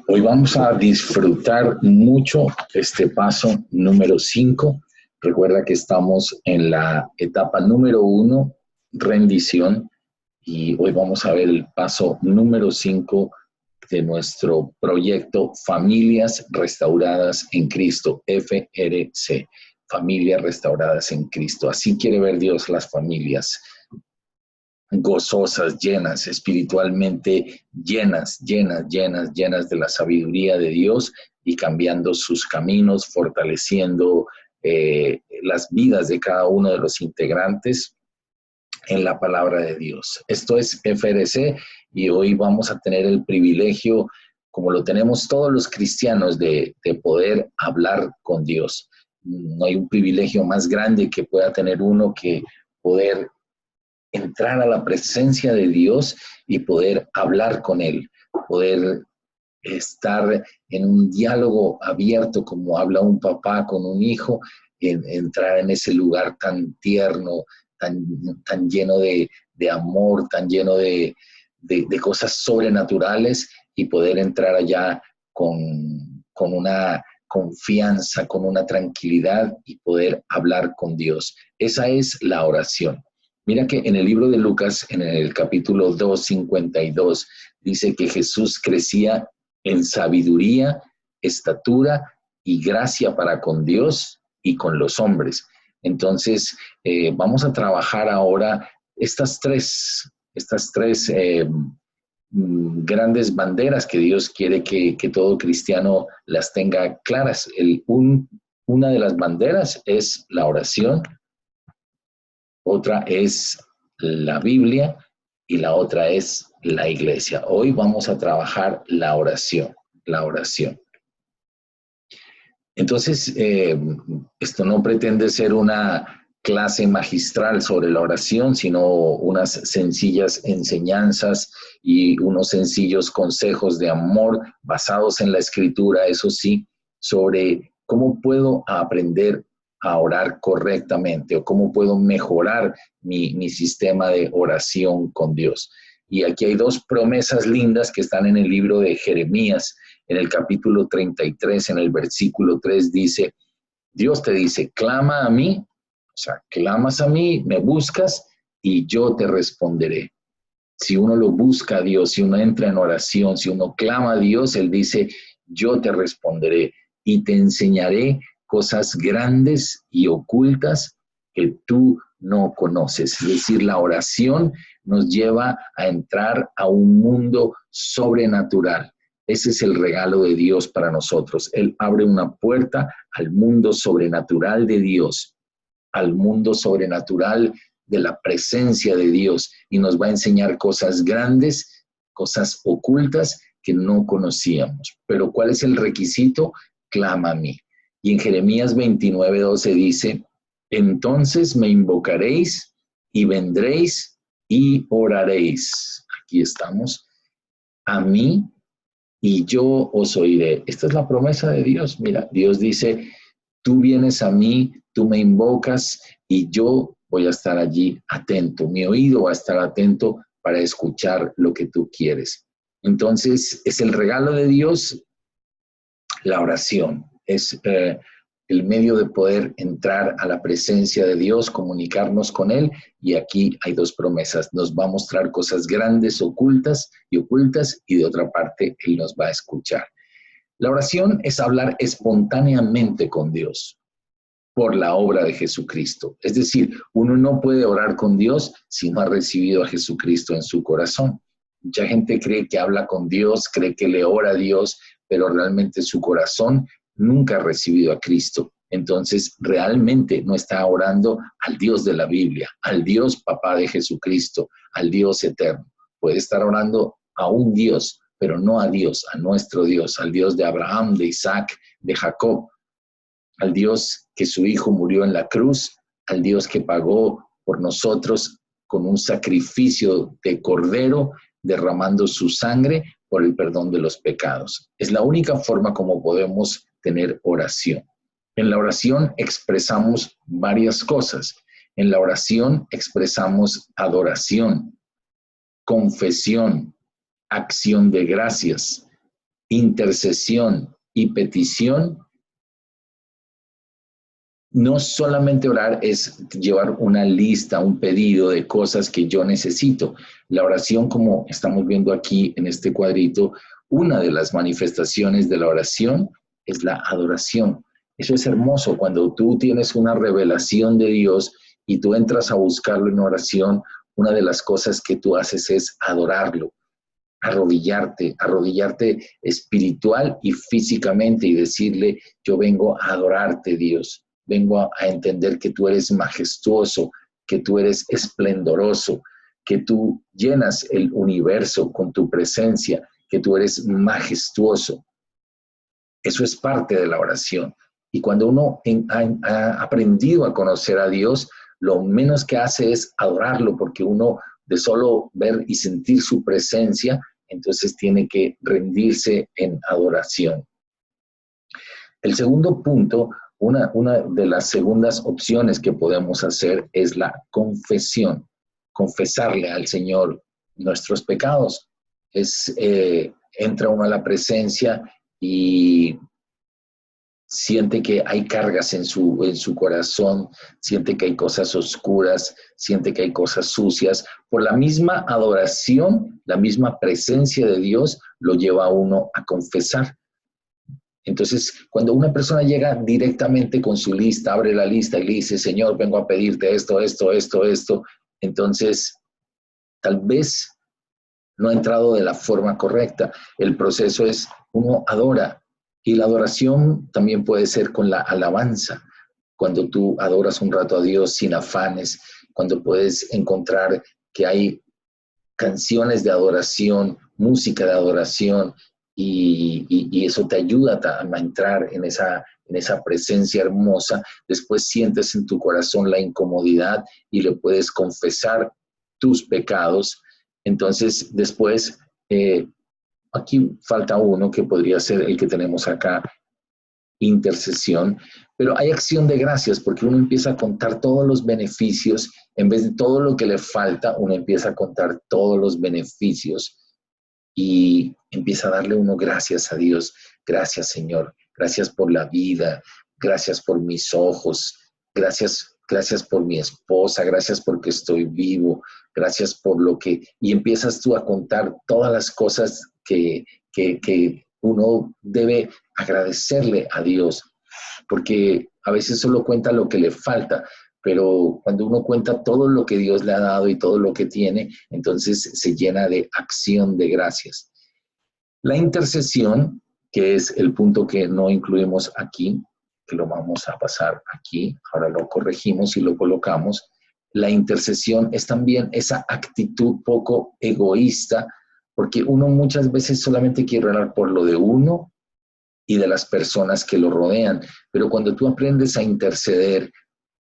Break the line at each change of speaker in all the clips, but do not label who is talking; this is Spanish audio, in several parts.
Hoy vamos a disfrutar mucho este paso número 5. Recuerda que estamos en la etapa número 1, rendición, y hoy vamos a ver el paso número 5 de nuestro proyecto Familias Restauradas en Cristo, FRC, Familias Restauradas en Cristo. Así quiere ver Dios las familias gozosas, llenas, espiritualmente llenas de la sabiduría de Dios y cambiando sus caminos, fortaleciendo las vidas de cada uno de los integrantes en la palabra de Dios. Esto es FRC y hoy vamos a tener el privilegio, como lo tenemos todos los cristianos, de poder hablar con Dios. No hay un privilegio más grande que pueda tener uno que poder entrar a la presencia de Dios y poder hablar con Él, poder estar en un diálogo abierto como habla un papá con un hijo, entrar en ese lugar tan tierno, tan lleno de amor, tan lleno de cosas sobrenaturales y poder entrar allá con una confianza, con una tranquilidad y poder hablar con Dios. Esa es la oración. Mira que en el libro de Lucas, en el capítulo 2:52, dice que Jesús crecía en sabiduría, estatura y gracia para con Dios y con los hombres. Entonces, vamos a trabajar ahora estas tres grandes banderas que Dios quiere que todo cristiano las tenga claras. Una de las banderas es la oración, otra es la Biblia y la otra es la iglesia. Hoy vamos a trabajar la oración, la oración. Entonces, esto no pretende ser una clase magistral sobre la oración, sino unas sencillas enseñanzas y unos sencillos consejos de amor basados en la Escritura, eso sí, sobre cómo puedo aprender a orar correctamente o cómo puedo mejorar mi sistema de oración con Dios. Y aquí hay dos promesas lindas que están en el libro de Jeremías. En el capítulo 33, en el versículo 3 dice, Dios te dice, clama a mí, o sea, clamas a mí, me buscas y yo te responderé. Si uno lo busca a Dios, si uno entra en oración, si uno clama a Dios, Él dice, yo te responderé y te enseñaré cosas grandes y ocultas que tú no conoces. Es decir, la oración nos lleva a entrar a un mundo sobrenatural. Ese es el regalo de Dios para nosotros. Él abre una puerta al mundo sobrenatural de Dios, al mundo sobrenatural de la presencia de Dios y nos va a enseñar cosas grandes, cosas ocultas que no conocíamos. Pero ¿cuál es el requisito? Clama a mí. Y en Jeremías 29:12 dice, entonces me invocaréis y vendréis y oraréis. Aquí estamos. A mí y yo os oiré. Esta es la promesa de Dios. Mira, Dios dice, tú vienes a mí, tú me invocas y yo voy a estar allí atento. Mi oído va a estar atento para escuchar lo que tú quieres. Entonces, es el regalo de Dios, la oración. Es el medio de poder entrar a la presencia de Dios, comunicarnos con Él. Y aquí hay dos promesas. Nos va a mostrar cosas grandes, ocultas, y de otra parte, Él nos va a escuchar. La oración es hablar espontáneamente con Dios por la obra de Jesucristo. Es decir, uno no puede orar con Dios si no ha recibido a Jesucristo en su corazón. Mucha gente cree que habla con Dios, cree que le ora a Dios, pero realmente su corazón nunca ha recibido a Cristo. Entonces, realmente no está orando al Dios de la Biblia, al Dios Papá de Jesucristo, al Dios eterno. Puede estar orando a un Dios, pero no a Dios, a nuestro Dios, al Dios de Abraham, de Isaac, de Jacob, al Dios que su Hijo murió en la cruz, al Dios que pagó por nosotros con un sacrificio de cordero, derramando su sangre por el perdón de los pecados. Es la única forma como podemos tener oración. En la oración expresamos varias cosas. En la oración expresamos adoración, confesión, acción de gracias, intercesión y petición, no solamente orar es llevar una lista, un pedido de cosas que yo necesito. La oración, como estamos viendo aquí en este cuadrito, una de las manifestaciones de la oración es la adoración. Eso es hermoso cuando tú tienes una revelación de Dios y tú entras a buscarlo en oración. Una de las cosas que tú haces es adorarlo, arrodillarte espiritual y físicamente y decirle, yo vengo a adorarte, Dios. Vengo a entender que tú eres majestuoso, que tú eres esplendoroso, que tú llenas el universo con tu presencia, que tú eres majestuoso. Eso es parte de la oración. Y cuando uno ha aprendido a conocer a Dios, lo menos que hace es adorarlo, porque uno de solo ver y sentir su presencia, entonces tiene que rendirse en adoración. El segundo punto, una de las segundas opciones que podemos hacer es la confesión, confesarle al Señor nuestros pecados. Entra uno a la presencia y siente que hay cargas en su corazón, siente que hay cosas oscuras, siente que hay cosas sucias. Por la misma adoración, la misma presencia de Dios lo lleva a uno a confesar. Entonces, cuando una persona llega directamente con su lista, abre la lista y le dice, Señor, vengo a pedirte esto, entonces tal vez no ha entrado de la forma correcta. El proceso es, uno adora, y la adoración también puede ser con la alabanza. Cuando tú adoras un rato a Dios sin afanes, cuando puedes encontrar que hay canciones de adoración, música de adoración, y eso te ayuda a entrar en esa presencia hermosa. Después sientes en tu corazón la incomodidad y le puedes confesar tus pecados. Entonces, después, aquí falta uno que podría ser el que tenemos acá, intercesión, pero hay acción de gracias porque uno empieza a contar todos los beneficios, en vez de todo lo que le falta, uno empieza a contar todos los beneficios y empieza a darle uno gracias a Dios. Gracias, Señor, gracias por la vida, gracias por mis ojos, gracias por mi esposa, gracias porque estoy vivo, gracias por lo que... Y empiezas tú a contar todas las cosas que uno debe agradecerle a Dios, porque a veces solo cuenta lo que le falta, pero cuando uno cuenta todo lo que Dios le ha dado y todo lo que tiene, entonces se llena de acción de gracias. La intercesión, que es el punto que no incluimos aquí, que lo vamos a pasar aquí, ahora lo corregimos y lo colocamos. La intercesión es también esa actitud poco egoísta, porque uno muchas veces solamente quiere orar por lo de uno y de las personas que lo rodean, pero cuando tú aprendes a interceder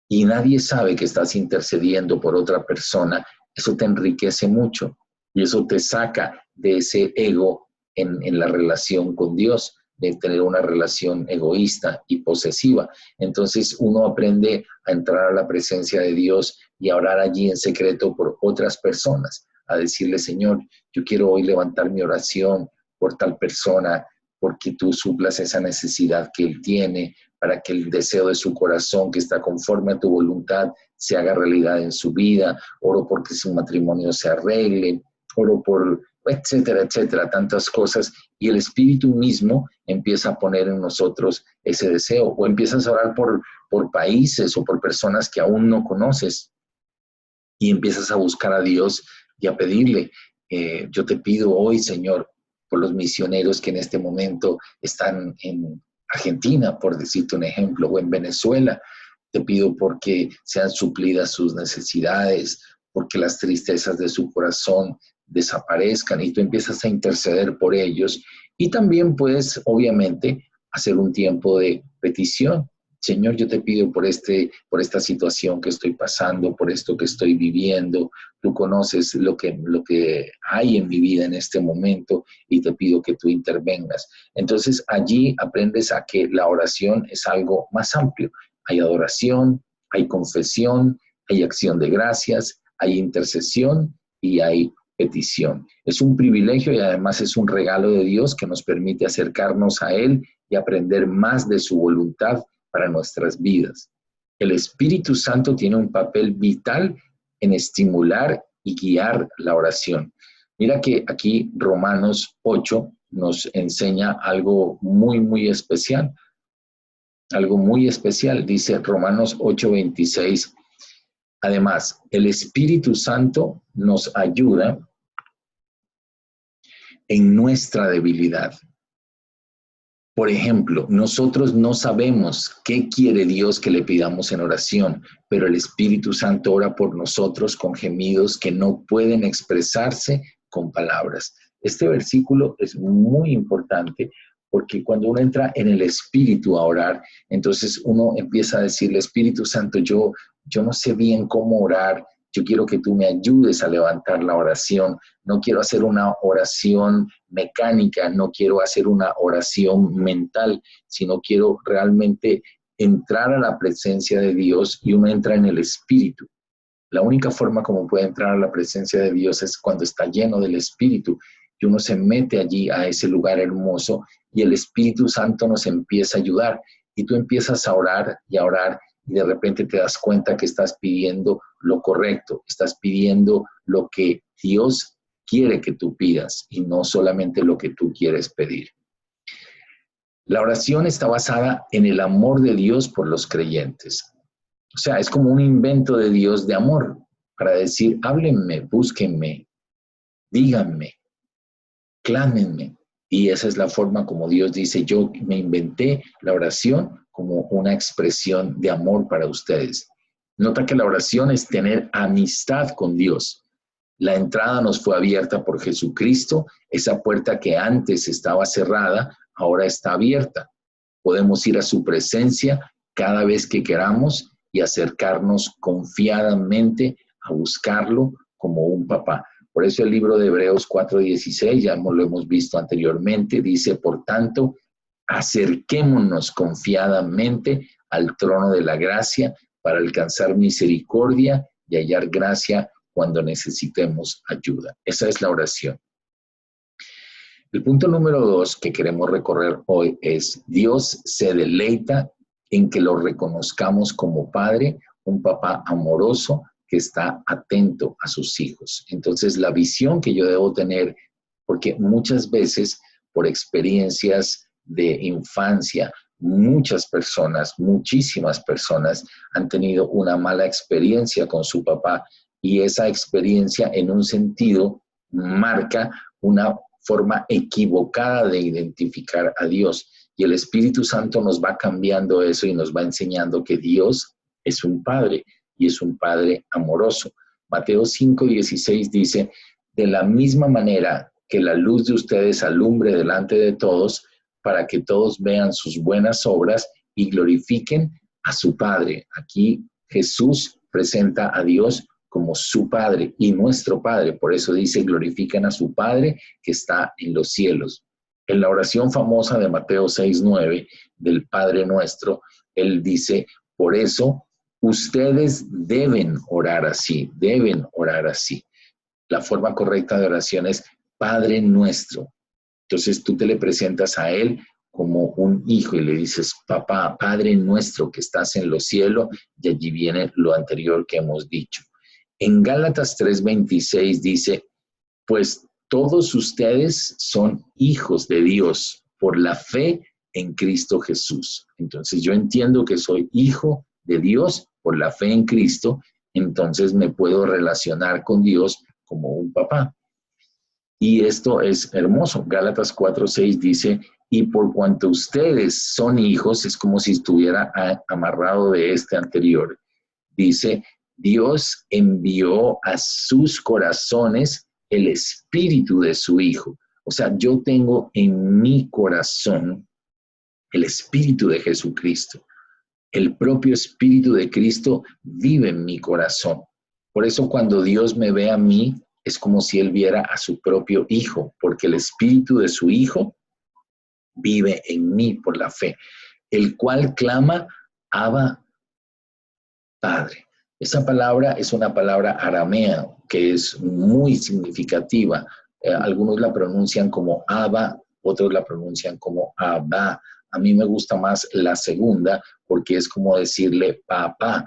y nadie sabe que estás intercediendo por otra persona, eso te enriquece mucho y eso te saca de ese ego en la relación con Dios, de tener una relación egoísta y posesiva. Entonces uno aprende a entrar a la presencia de Dios y a orar allí en secreto por otras personas, a decirle, Señor, yo quiero hoy levantar mi oración por tal persona, porque tú suplas esa necesidad que él tiene, para que el deseo de su corazón, que está conforme a tu voluntad, se haga realidad en su vida. Oro porque su matrimonio se arregle, oro por, etcétera, etcétera, tantas cosas. Y el Espíritu mismo empieza a poner en nosotros ese deseo. O empiezas a orar por países o por personas que aún no conoces. Y empiezas a buscar a Dios y a pedirle, yo te pido hoy, Señor, por los misioneros que en este momento están en Argentina, por decirte un ejemplo, o en Venezuela. Te pido porque sean suplidas sus necesidades, porque las tristezas de su corazón desaparezcan y tú empiezas a interceder por ellos. Y también puedes, obviamente, hacer un tiempo de petición. Señor, yo te pido por esta situación que estoy pasando, por esto que estoy viviendo. Tú conoces lo que hay en mi vida en este momento y te pido que tú intervengas. Entonces allí aprendes a que la oración es algo más amplio. Hay adoración, hay confesión, hay acción de gracias, hay intercesión y hay petición. Es un privilegio y además es un regalo de Dios que nos permite acercarnos a Él y aprender más de su voluntad para nuestras vidas. El Espíritu Santo tiene un papel vital en estimular y guiar la oración. Mira que aquí Romanos 8 nos enseña algo muy, muy especial. Algo muy especial, dice Romanos 8:26. Además, el Espíritu Santo nos ayuda en nuestra debilidad. Por ejemplo, nosotros no sabemos qué quiere Dios que le pidamos en oración, pero el Espíritu Santo ora por nosotros con gemidos que no pueden expresarse con palabras. Este versículo es muy importante porque cuando uno entra en el Espíritu a orar, entonces uno empieza a decirle, Espíritu Santo, yo no sé bien cómo orar, yo quiero que tú me ayudes a levantar la oración, no quiero hacer una oración mecánica, no quiero hacer una oración mental, sino quiero realmente entrar a la presencia de Dios y uno entra en el Espíritu. La única forma como puede entrar a la presencia de Dios es cuando está lleno del Espíritu y uno se mete allí a ese lugar hermoso y el Espíritu Santo nos empieza a ayudar y tú empiezas a orar y de repente te das cuenta que estás pidiendo lo correcto, estás pidiendo lo que Dios quiere que tú pidas y no solamente lo que tú quieres pedir. La oración está basada en el amor de Dios por los creyentes. O sea, es como un invento de Dios de amor para decir, háblenme, búsquenme, díganme, clámenme. Y esa es la forma como Dios dice, yo me inventé la oración como una expresión de amor para ustedes. Nota que la oración es tener amistad con Dios. La entrada nos fue abierta por Jesucristo. Esa puerta que antes estaba cerrada, ahora está abierta. Podemos ir a su presencia cada vez que queramos y acercarnos confiadamente a buscarlo como un papá. Por eso el libro de Hebreos 4:16, ya lo hemos visto anteriormente, dice, por tanto, acerquémonos confiadamente al trono de la gracia para alcanzar misericordia y hallar gracia cuando necesitemos ayuda. Esa es la oración. El punto número 2 que queremos recorrer hoy es, Dios se deleita en que lo reconozcamos como padre, un papá amoroso que está atento a sus hijos. Entonces, la visión que yo debo tener, porque muchas veces por experiencias de infancia, muchas personas, muchísimas personas han tenido una mala experiencia con su papá y esa experiencia en un sentido marca una forma equivocada de identificar a Dios. Y el Espíritu Santo nos va cambiando eso y nos va enseñando que Dios es un Padre y es un Padre amoroso. Mateo 5:16 dice, de la misma manera que la luz de ustedes alumbre delante de todos, para que todos vean sus buenas obras y glorifiquen a su Padre. Aquí Jesús presenta a Dios como su Padre y nuestro Padre. Por eso dice, glorifican a su Padre que está en los cielos. En la oración famosa de Mateo 6:9 del Padre Nuestro, él dice, por eso ustedes deben orar así, deben orar así. La forma correcta de oración es Padre Nuestro. Entonces tú te le presentas a él como un hijo y le dices, papá, Padre Nuestro que estás en los cielos, y allí viene lo anterior que hemos dicho. En Gálatas 3:26 dice, pues todos ustedes son hijos de Dios por la fe en Cristo Jesús. Entonces yo entiendo que soy hijo de Dios por la fe en Cristo, entonces me puedo relacionar con Dios como un papá. Y esto es hermoso. Gálatas 4:6 dice, y por cuanto ustedes son hijos, es como si estuviera amarrado de este anterior. Dice, Dios envió a sus corazones el espíritu de su Hijo. O sea, yo tengo en mi corazón el espíritu de Jesucristo. El propio espíritu de Cristo vive en mi corazón. Por eso cuando Dios me ve a mí, es como si Él viera a su propio Hijo, porque el espíritu de su Hijo vive en mí por la fe, el cual clama, Abba, Padre. Esa palabra es una palabra aramea que es muy significativa. Algunos la pronuncian como Abba, otros la pronuncian como Abba. A mí me gusta más la segunda porque es como decirle papá,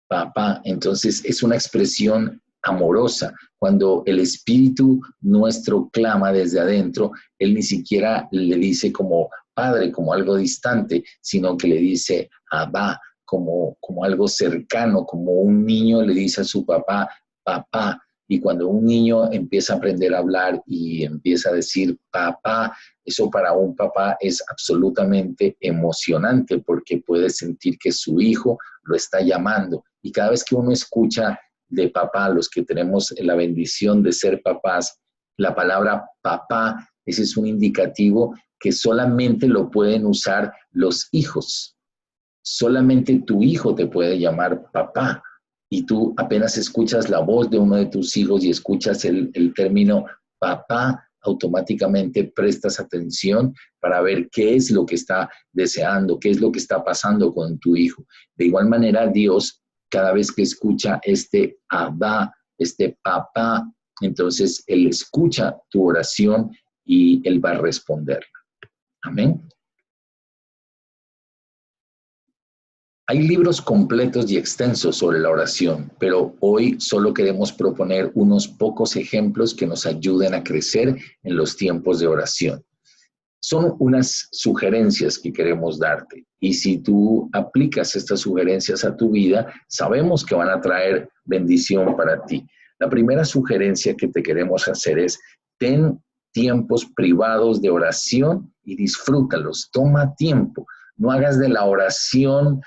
papá. Entonces es una expresión amorosa. Cuando el Espíritu nuestro clama desde adentro, Él ni siquiera le dice como padre, como algo distante, sino que le dice Abba, como algo cercano, como un niño le dice a su papá, papá. Y cuando un niño empieza a aprender a hablar y empieza a decir papá, eso para un papá es absolutamente emocionante porque puede sentir que su hijo lo está llamando. Y cada vez que uno escucha de papá, los que tenemos la bendición de ser papás, la palabra papá, ese es un indicativo que solamente lo pueden usar los hijos. Solamente tu hijo te puede llamar papá. Y tú apenas escuchas la voz de uno de tus hijos y escuchas el término papá, automáticamente prestas atención para ver qué es lo que está deseando, qué es lo que está pasando con tu hijo. De igual manera, Dios, cada vez que escucha este Abba, este papá, entonces Él escucha tu oración y Él va a responderla. Amén. Hay libros completos y extensos sobre la oración, pero hoy solo queremos proponer unos pocos ejemplos que nos ayuden a crecer en los tiempos de oración. Son unas sugerencias que queremos darte y si tú aplicas estas sugerencias a tu vida, sabemos que van a traer bendición para ti. La primera sugerencia que te queremos hacer es ten tiempos privados de oración y disfrútalos, toma tiempo. No hagas de la oración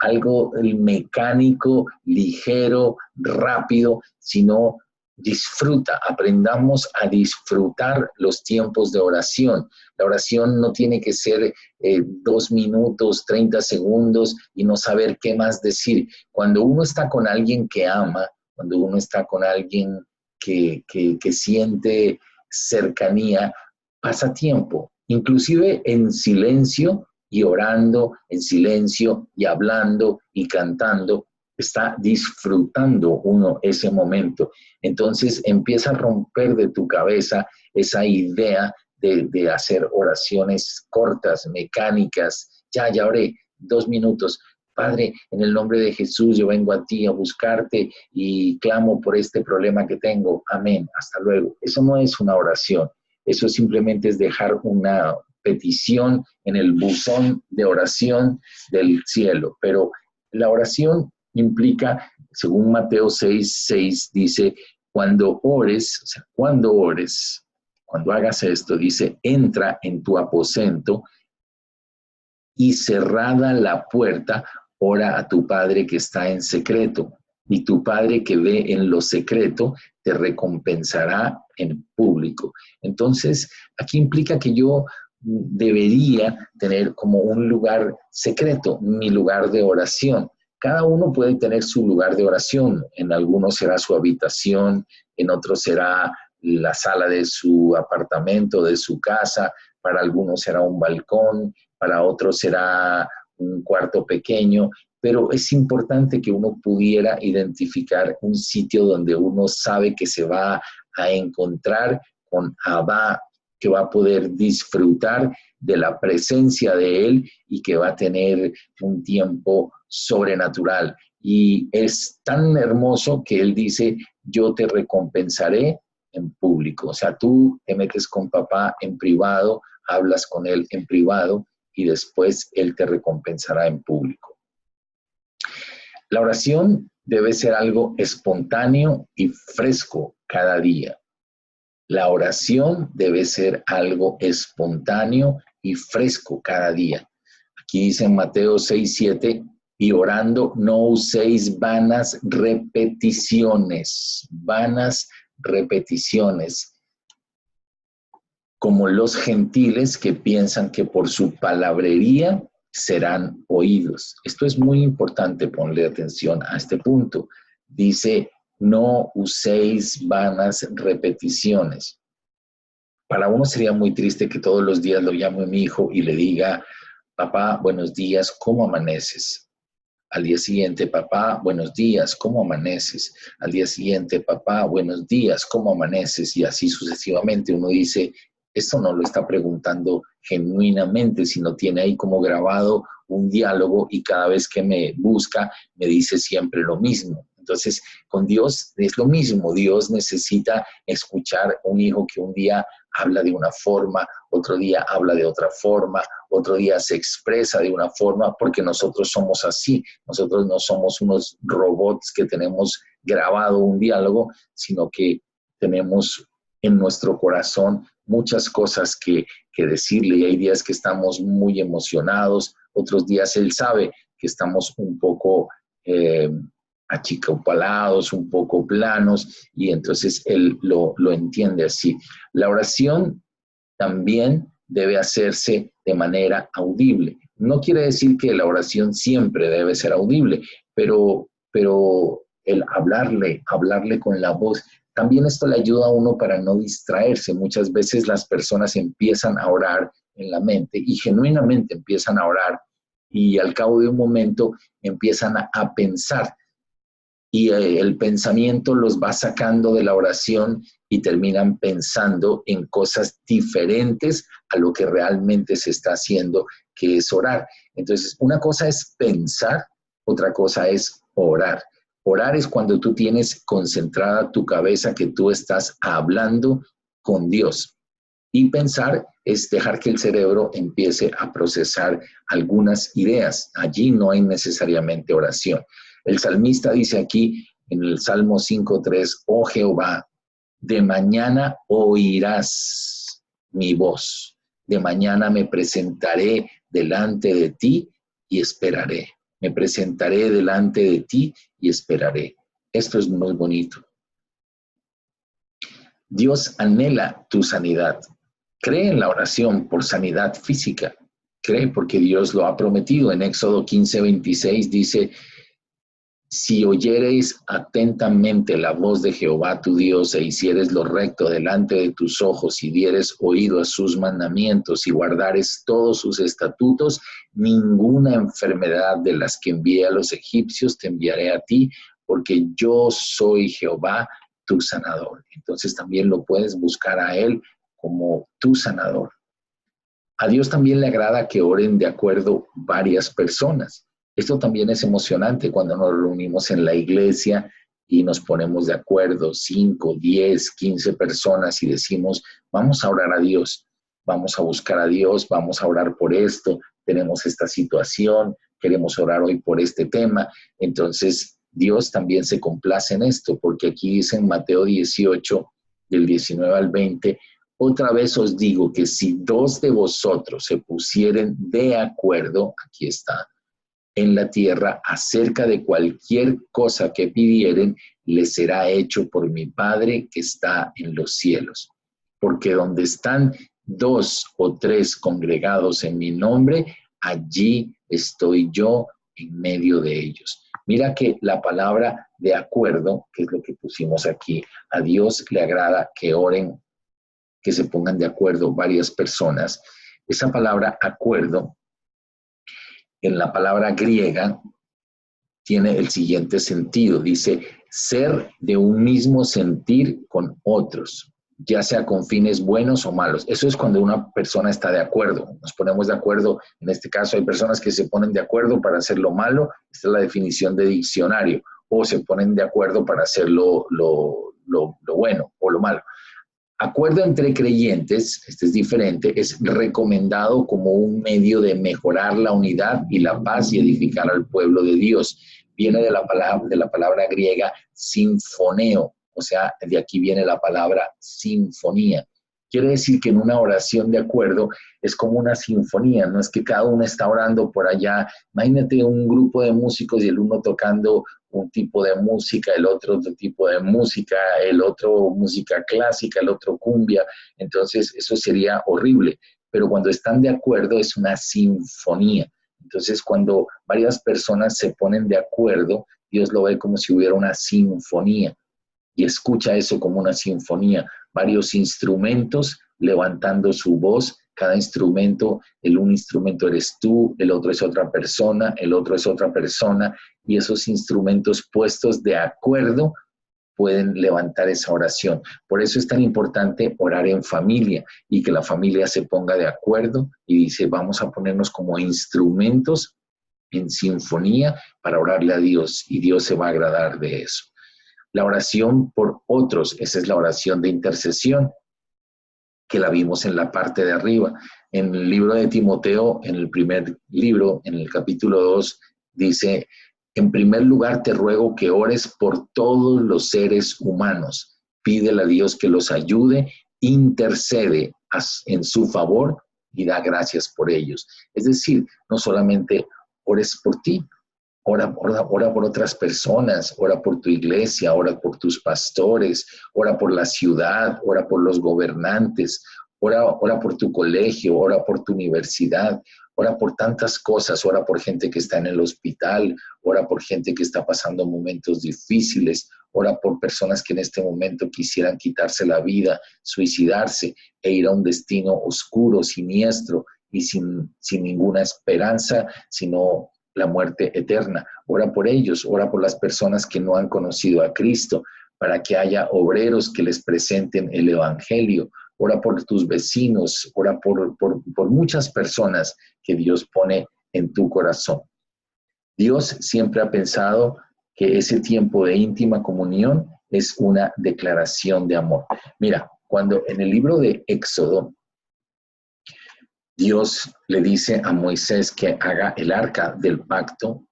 algo mecánico, ligero, rápido, sino disfruta, aprendamos a disfrutar los tiempos de oración. La oración no tiene que ser 2 minutos, 30 segundos y no saber qué más decir. Cuando uno está con alguien que ama, cuando uno está con alguien que siente cercanía, pasa tiempo, inclusive en silencio y orando, en silencio y hablando y cantando, está disfrutando uno ese momento. Entonces empieza a romper de tu cabeza esa idea de hacer oraciones cortas, mecánicas. Ya oré 2 minutos. Padre, en el nombre de Jesús yo vengo a ti a buscarte y clamo por este problema que tengo. Amén. Hasta luego. Eso no es una oración. Eso simplemente es dejar una petición en el buzón de oración del cielo. Pero la oración implica, según Mateo 6:6, dice, cuando ores, o sea, cuando hagas esto, dice, entra en tu aposento y cerrada la puerta, ora a tu Padre que está en secreto. Y tu Padre que ve en lo secreto te recompensará en público. Entonces, aquí implica que yo debería tener como un lugar secreto, mi lugar de oración. Cada uno puede tener su lugar de oración. En algunos será su habitación, en otros será la sala de su apartamento, de su casa, para algunos será un balcón, para otros será un cuarto pequeño, pero es importante que uno pudiera identificar un sitio donde uno sabe que se va a encontrar con Abba, que va a poder disfrutar de la presencia de Él y que va a tener un tiempo sobrenatural. Y es tan hermoso que Él dice, yo te recompensaré en público. O sea, tú te metes con papá en privado, hablas con Él en privado y después Él te recompensará en público. La oración debe ser algo espontáneo y fresco cada día. La oración debe ser algo espontáneo y fresco cada día. Aquí dice en Mateo 6:7, y orando no uséis vanas repeticiones, como los gentiles que piensan que por su palabrería serán oídos. Esto es muy importante, ponle atención a este punto. Dice, no uséis vanas repeticiones. Para uno sería muy triste que todos los días lo llame mi hijo y le diga, papá, buenos días, ¿cómo amaneces? Al día siguiente, papá, buenos días, ¿cómo amaneces? Al día siguiente, papá, buenos días, ¿cómo amaneces? Y así sucesivamente. Uno dice, esto no lo está preguntando genuinamente, sino tiene ahí como grabado un diálogo y cada vez que me busca me dice siempre lo mismo. Entonces, con Dios es lo mismo. Dios necesita escuchar un hijo que un día habla de una forma, otro día habla de otra forma, otro día se expresa de una forma, porque nosotros somos así. Nosotros no somos unos robots que tenemos grabado un diálogo, sino que tenemos en nuestro corazón muchas cosas que decirle, y hay días que estamos muy emocionados, otros días Él sabe que estamos un poco achicopalados, un poco planos, y entonces Él lo entiende así. La oración también debe hacerse de manera audible. No quiere decir que la oración siempre debe ser audible, pero el hablarle con la voz, también esto le ayuda a uno para no distraerse. Muchas veces las personas empiezan a orar en la mente y genuinamente empiezan a orar y al cabo de un momento empiezan a pensar y el pensamiento los va sacando de la oración y terminan pensando en cosas diferentes a lo que realmente se está haciendo, que es orar. Entonces, una cosa es pensar, otra cosa es orar. Orar es cuando tú tienes concentrada tu cabeza que tú estás hablando con Dios. Y pensar es dejar que el cerebro empiece a procesar algunas ideas. Allí no hay necesariamente oración. El salmista dice aquí en el Salmo 5:3, oh Jehová, de mañana oirás mi voz. De mañana me presentaré delante de ti y esperaré. Me presentaré delante de ti y esperaré. Esto es muy bonito. Dios anhela tu sanidad. Cree en la oración por sanidad física. Cree porque Dios lo ha prometido. En Éxodo 15:26 dice, si oyereis atentamente la voz de Jehová tu Dios e hicieres lo recto delante de tus ojos y dieres oído a sus mandamientos y guardares todos sus estatutos, ninguna enfermedad de las que envié a los egipcios te enviaré a ti, porque yo soy Jehová tu sanador. Entonces también lo puedes buscar a Él como tu sanador. A Dios también le agrada que oren de acuerdo varias personas. Esto también es emocionante cuando nos reunimos en la iglesia y nos ponemos de acuerdo, 5, 10, 15 personas y decimos, vamos a orar a Dios, vamos a buscar a Dios, vamos a orar por esto, tenemos esta situación, queremos orar hoy por este tema. Entonces, Dios también se complace en esto, porque aquí dice en Mateo 18, del 19 al 20, otra vez os digo que si 2 de vosotros se pusieren de acuerdo, aquí está, en la tierra acerca de cualquier cosa que pidieren, les será hecho por mi Padre que está en los cielos. Porque donde están 2 o 3 congregados en mi nombre, allí estoy yo en medio de ellos. Mira que la palabra de acuerdo, que es lo que pusimos aquí, a Dios le agrada que oren, que se pongan de acuerdo varias personas. Esa palabra acuerdo, en la palabra griega, tiene el siguiente sentido. Dice, ser de un mismo sentir con otros, ya sea con fines buenos o malos. Eso es cuando una persona está de acuerdo. Nos ponemos de acuerdo. En este caso hay personas que se ponen de acuerdo para hacer lo malo. Esta es la definición de diccionario. O se ponen de acuerdo para hacer lo bueno o lo malo. Acuerdo entre creyentes, este es diferente, es recomendado como un medio de mejorar la unidad y la paz y edificar al pueblo de Dios. Viene de la palabra griega sinfoneo, o sea, de aquí viene la palabra sinfonía. Quiere decir que en una oración de acuerdo es como una sinfonía, no es que cada uno está orando por allá. Imagínate un grupo de músicos y el uno tocando un tipo de música, el otro tipo de música, el otro música clásica, el otro cumbia. Entonces eso sería horrible. Pero cuando están de acuerdo es una sinfonía. Entonces cuando varias personas se ponen de acuerdo, Dios lo ve como si hubiera una sinfonía y escucha eso como una sinfonía. Varios instrumentos levantando su voz, cada instrumento, un instrumento eres tú, el otro es otra persona, el otro es otra persona, y esos instrumentos puestos de acuerdo pueden levantar esa oración. Por eso es tan importante orar en familia y que la familia se ponga de acuerdo y dice, vamos a ponernos como instrumentos en sinfonía para orarle a Dios, y Dios se va a agradar de eso. La oración por otros, esa es la oración de intercesión, que la vimos en la parte de arriba. En el libro de Timoteo, en el primer libro, en el capítulo 2, dice, en primer lugar te ruego que ores por todos los seres humanos. Pídele a Dios que los ayude, intercede en su favor y da gracias por ellos. Es decir, no solamente ores por ti, ora por otras personas, ora por tu iglesia, ora por tus pastores, ora por la ciudad, ora por los gobernantes, ora por tu colegio, ora por tu universidad, ora por tantas cosas, ora por gente que está en el hospital, ora por gente que está pasando momentos difíciles, ora por personas que en este momento quisieran quitarse la vida, suicidarse e ir a un destino oscuro, siniestro y sin ninguna esperanza, sino la muerte eterna. Ora por ellos, ora por las personas que no han conocido a Cristo, para que haya obreros que les presenten el Evangelio. Ora por tus vecinos, ora por muchas personas que Dios pone en tu corazón. Dios siempre ha pensado que ese tiempo de íntima comunión es una declaración de amor. Mira, cuando en el libro de Éxodo, Dios le dice a Moisés que haga el arca del pacto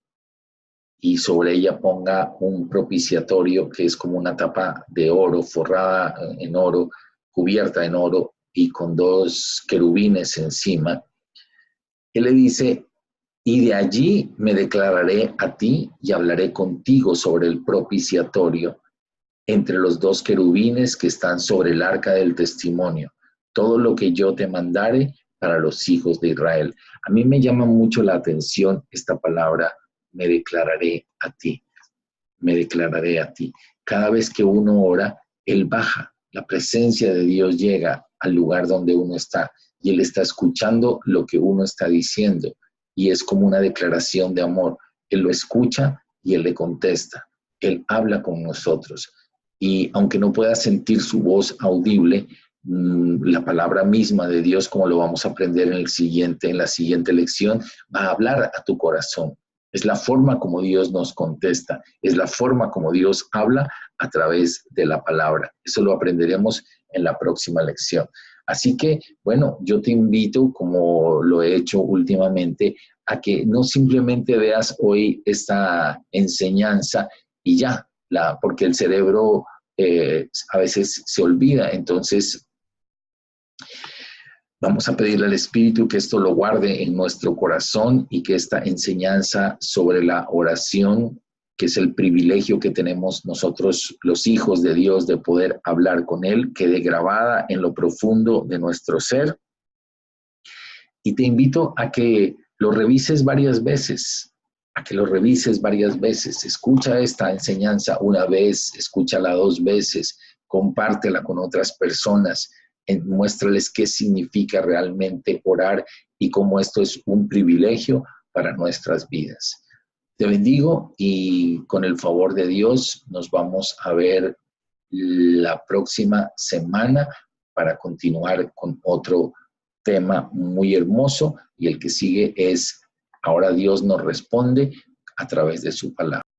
y sobre ella ponga un propiciatorio que es como una tapa de oro, forrada en oro, cubierta en oro y con 2 querubines encima. Él le dice, y de allí me declararé a ti y hablaré contigo sobre el propiciatorio entre los 2 querubines que están sobre el arca del testimonio. Todo lo que yo te mandare para los hijos de Israel. A mí me llama mucho la atención esta palabra, me declararé a ti, me declararé a ti. Cada vez que uno ora, Él baja, la presencia de Dios llega al lugar donde uno está y Él está escuchando lo que uno está diciendo y es como una declaración de amor. Él lo escucha y Él le contesta, Él habla con nosotros y aunque no pueda sentir su voz audible, la palabra misma de Dios, como lo vamos a aprender en la siguiente lección, va a hablar a tu corazón. Es la forma como Dios nos contesta, es la forma como Dios habla a través de la palabra. Eso lo aprenderemos en la próxima lección. Así que, bueno, yo te invito, como lo he hecho últimamente, a que no simplemente veas hoy esta enseñanza y ya, porque el cerebro a veces se olvida. Entonces, vamos a pedirle al Espíritu que esto lo guarde en nuestro corazón y que esta enseñanza sobre la oración, que es el privilegio que tenemos nosotros los hijos de Dios de poder hablar con Él, quede grabada en lo profundo de nuestro ser. Y te invito a que lo revises varias veces, Escucha esta enseñanza una vez, escúchala 2 veces, compártela con otras personas, muéstrales qué significa realmente orar y cómo esto es un privilegio para nuestras vidas. Te bendigo y con el favor de Dios nos vamos a ver la próxima semana para continuar con otro tema muy hermoso y el que sigue es Ahora Dios nos responde a través de su palabra.